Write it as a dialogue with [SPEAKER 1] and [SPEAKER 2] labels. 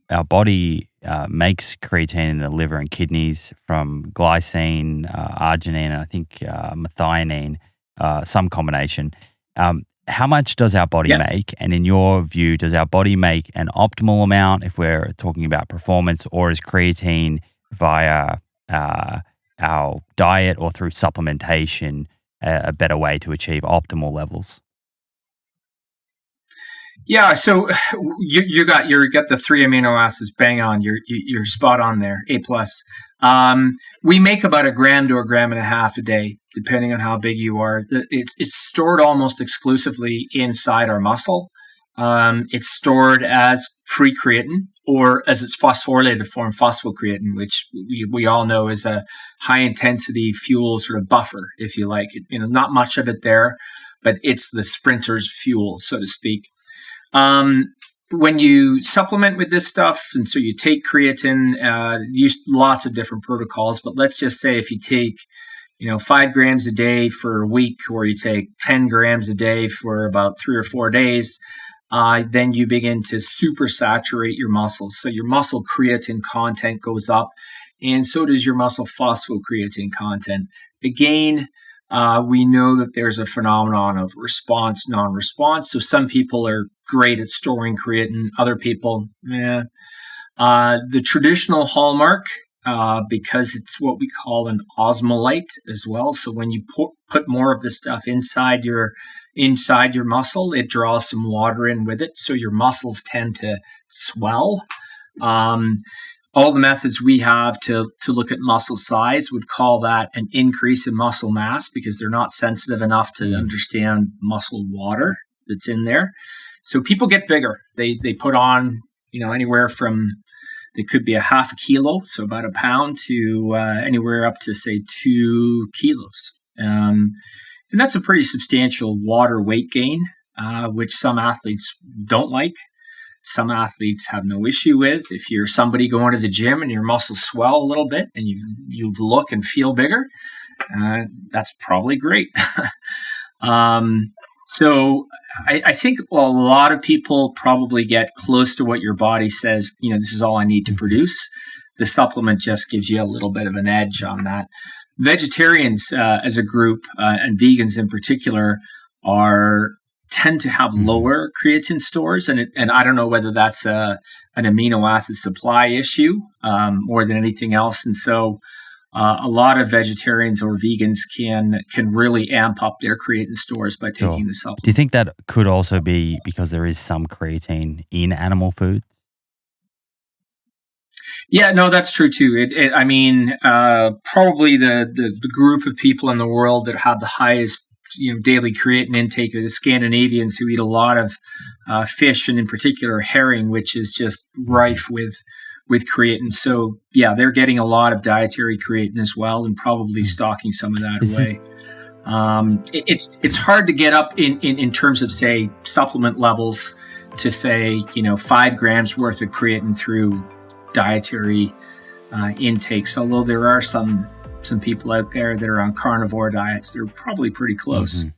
[SPEAKER 1] our body makes creatine in the liver and kidneys from glycine, arginine, and I think methionine, some combination. How much does our body make? And in your view, does our body make an optimal amount if we're talking about performance, or is creatine via our diet or through supplementation a better way to achieve optimal levels?
[SPEAKER 2] Yeah, so you got the 3 amino acids bang on. You're spot on there. A plus. We make about 1 gram to 1.5 grams a day, depending on how big you are. It's stored almost exclusively inside our muscle. It's stored as free creatine, or as its phosphorylated form, phosphocreatine, which we all know is a high intensity fuel sort of buffer, if you like. Not much of it there, but it's the sprinter's fuel, so to speak. When you supplement with this stuff, and so you take creatine, use lots of different protocols, but let's just say if you take 5 grams a day for a week, or you take 10 grams a day for about 3 or 4 days, then you begin to supersaturate your muscles. So your muscle creatine content goes up, and so does your muscle phosphocreatine content. Again, we know that there's a phenomenon of response, non-response. So some people are great at storing creatine, other people, the traditional hallmark, because it's what we call an osmolyte as well. So when you put more of this stuff inside your muscle, it draws some water in with it. So your muscles tend to swell. All the methods we have to look at muscle size would call that an increase in muscle mass, because they're not sensitive enough to understand muscle water that's in there. So people get bigger. They put on, anywhere from, it could be 0.5 kilo, so about a pound, to anywhere up to, say, 2 kilos. And that's a pretty substantial water weight gain, which some athletes don't like. Some athletes have no issue with. If you're somebody going to the gym and your muscles swell a little bit and you look and feel bigger, that's probably great. So I think a lot of people probably get close to what your body says, this is all I need to produce. The supplement just gives you a little bit of an edge on that. Vegetarians as a group, and vegans in particular, tend to have lower creatine stores, and I don't know whether that's an amino acid supply issue more than anything else. And so a lot of vegetarians or vegans can really amp up their creatine stores by taking the supplement.
[SPEAKER 1] Do you think that could also be because there is some creatine in animal food?
[SPEAKER 2] Yeah, no, that's true too. Probably the group of people in the world that have the highest daily creatine intake are the Scandinavians, who eat a lot of fish, and in particular herring, which is just rife with creatine. So yeah, they're getting a lot of dietary creatine as well, and probably stocking some of that away. It's hard to get up in terms of, say, supplement levels to say 5 grams worth of creatine through dietary intakes, although there are some people out there that are on carnivore diets. They're probably pretty close.
[SPEAKER 1] Mm-hmm.